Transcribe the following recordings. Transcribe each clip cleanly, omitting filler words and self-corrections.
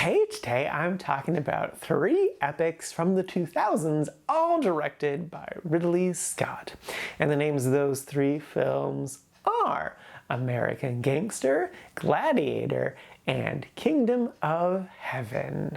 Hey, today I'm talking about 3 epics from the 2000s, all directed by Ridley Scott. And the names of those 3 films are American Gangster, Gladiator, and Kingdom of Heaven.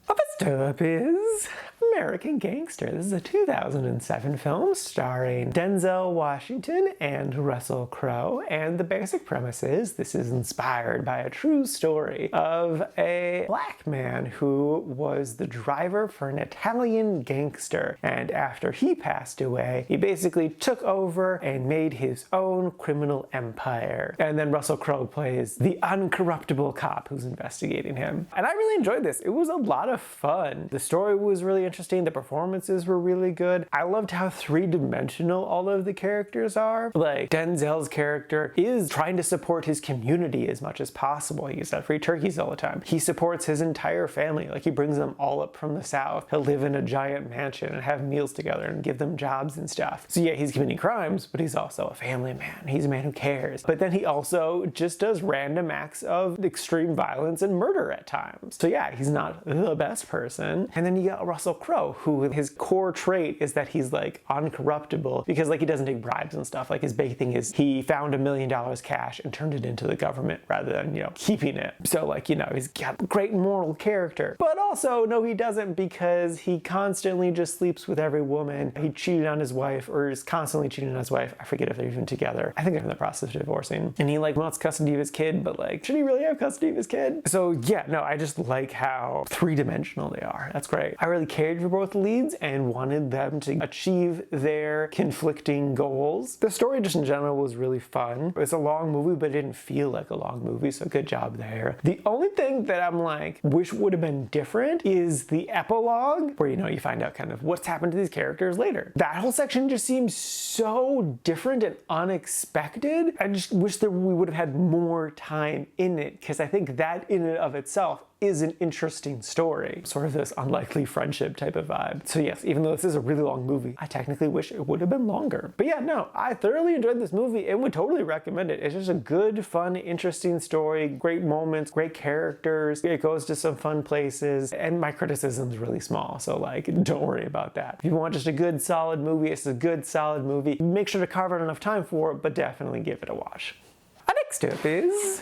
Well, first up is American Gangster. This is a 2007 film starring Denzel Washington and Russell Crowe, and the basic premise is this is inspired by a true story of a black man who was the driver for an Italian gangster, and after he passed away, he basically took over and made his own criminal empire. And then Russell Crowe plays the uncorruptible cop who's investigating him. And I really enjoyed this. It was a lot of fun. The story was really interesting. The performances were really good. I loved how three-dimensional all of the characters are. Like, Denzel's character is trying to support his community as much as possible. He gives out free turkeys all the time. He supports his entire family. Like, he brings them all up from the South to live in a giant mansion and have meals together and give them jobs and stuff. So yeah, he's committing crimes, but he's also a family man. He's a man who cares. But then he also just does random acts of extreme violence and murder at times. So yeah, he's not the best person. And then you got Russell Crowe, who his core trait is that he's like uncorruptible because like he doesn't take bribes and stuff. Like his big thing is he found $1 million cash and turned it into the government rather than, you know, keeping it. So like, you know, he's got great moral character. But also, no, he doesn't, because he constantly just sleeps with every woman. He cheated on his wife, or is constantly cheating on his wife. I forget if they're even together. I think they're in the process of divorcing. And he like wants custody of his kid, but like, should he really have custody of his kid? So yeah, no, I just like how three-dimensional they are. That's great. I really cared for both leads and wanted them to achieve their conflicting goals. The story just in general was really fun. It's a long movie, but it didn't feel like a long movie, so good job there. The only thing that I'm like, wish would have been different is the epilogue, where, you know, you find out kind of what's happened to these characters later. That whole section just seems so different and unexpected. I just wish that we would have had more time in it, because I think that in and of itself is an interesting story. Sort of this unlikely friendship type of vibe. So yes, even though this is a really long movie, I technically wish it would have been longer. But yeah, no, I thoroughly enjoyed this movie and would totally recommend it. It's just a good, fun, interesting story, great moments, great characters. It goes to some fun places, and my criticism's really small, so like, don't worry about that. If you want just a good, solid movie, it's a good, solid movie. Make sure to carve out enough time for it, but definitely give it a watch. Next up is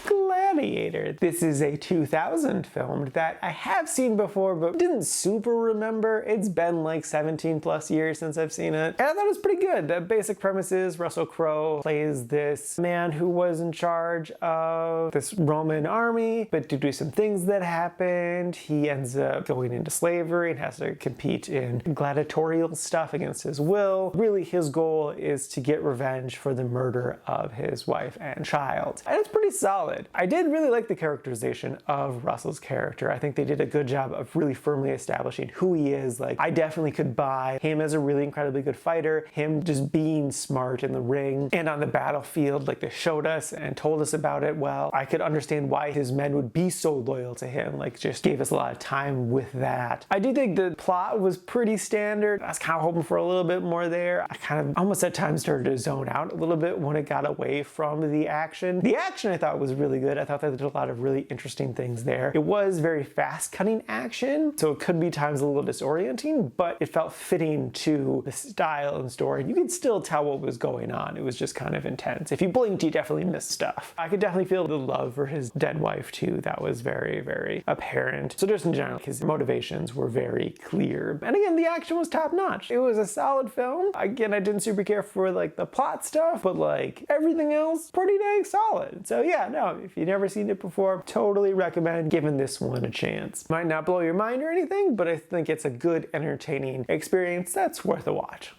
Gladiator. This is a 2000 film that I have seen before, but didn't super remember. It's been like 17 plus years since I've seen it, and I thought it was pretty good. The basic premise is Russell Crowe plays this man who was in charge of this Roman army, but due to some things that happened, he ends up going into slavery and has to compete in gladiatorial stuff against his will. Really, his goal is to get revenge for the murder of his wife and child, and it's pretty solid. I did really like the characterization of Russell's character. I think they did a good job of really firmly establishing who he is. Like, I definitely could buy him as a really incredibly good fighter, him just being smart in the ring and on the battlefield. Like, they showed us and told us about it well. I could understand why his men would be so loyal to him. Like, just gave us a lot of time with that. I do think the plot was pretty standard. I was kind of hoping for a little bit more there. I kind of almost at times started to zone out a little bit when it got away from the action. The action I thought was really good. I thought they did a lot of really interesting things there. It was very fast-cutting action, so it could be times a little disorienting, but it felt fitting to the style and story. You could still tell what was going on. It was just kind of intense. If you blinked, you definitely missed stuff. I could definitely feel the love for his dead wife too. That was very, very apparent. So just in general, his motivations were very clear. And again, the action was top-notch. It was a solid film. Again, I didn't super care for like the plot stuff, but like everything else, pretty dang solid. So yeah, no, if you've never seen it before, totally recommend giving this one a chance. Might not blow your mind or anything, but I think it's a good, entertaining experience that's worth a watch.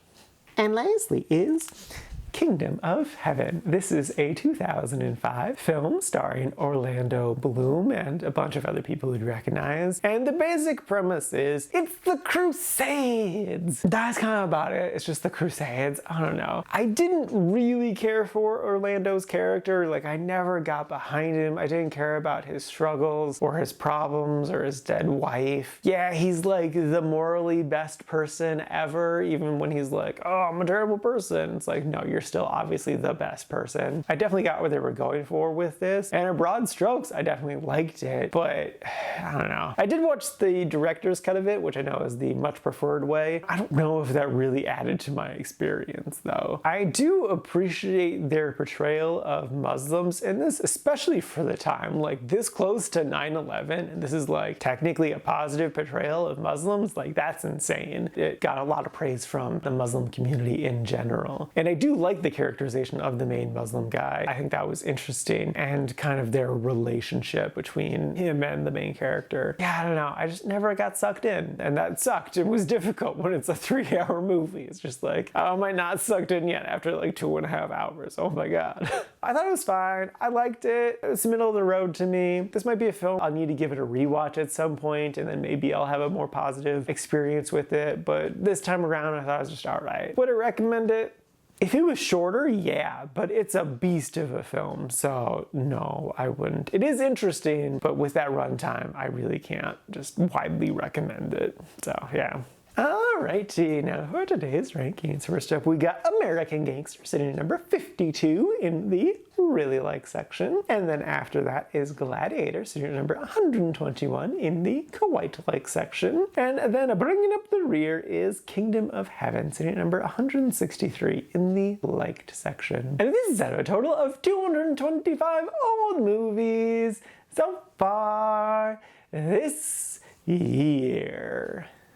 And lastly is Kingdom of Heaven. This is a 2005 film starring Orlando Bloom and a bunch of other people you'd recognize. And the basic premise is it's the Crusades. That's kind of about it. It's just the Crusades. I don't know. I didn't really care for Orlando's character. Like, I never got behind him. I didn't care about his struggles or his problems or his dead wife. Yeah, he's like the morally best person ever, even when he's like, oh, I'm a terrible person. It's like, no, you're still obviously the best person. I definitely got what they were going for with this, and in broad strokes, I definitely liked it, but I don't know. I did watch the director's cut of it, which I know is the much preferred way. I don't know if that really added to my experience, though. I do appreciate their portrayal of Muslims in this, especially for the time. Like, this close to 9/11, and this is like technically a positive portrayal of Muslims, like that's insane. It got a lot of praise from the Muslim community in general. And I do like the characterization of the main Muslim guy. I think that was interesting, and kind of their relationship between him and the main character. Yeah, I don't know. I just never got sucked in, and that sucked. It was difficult when it's a 3-hour movie. It's just like, how am I not sucked in yet after like 2.5 hours? Oh my God. I thought it was fine. I liked it. It was middle of the road to me. This might be a film I'll need to give it a rewatch at some point, and then maybe I'll have a more positive experience with it. But this time around, I thought it was just all right. Would I recommend it? If it was shorter, yeah, but it's a beast of a film, so no, I wouldn't. It is interesting, but with that runtime, I really can't just widely recommend it. So yeah. Alrighty, now for today's rankings. First up, we got American Gangster sitting at number 52 in the really like section. And then after that is Gladiator sitting at number 121 in the quite like section. And then bringing up the rear is Kingdom of Heaven sitting at number 163 in the liked section. And this is out of a total of 225 old movies so far this year.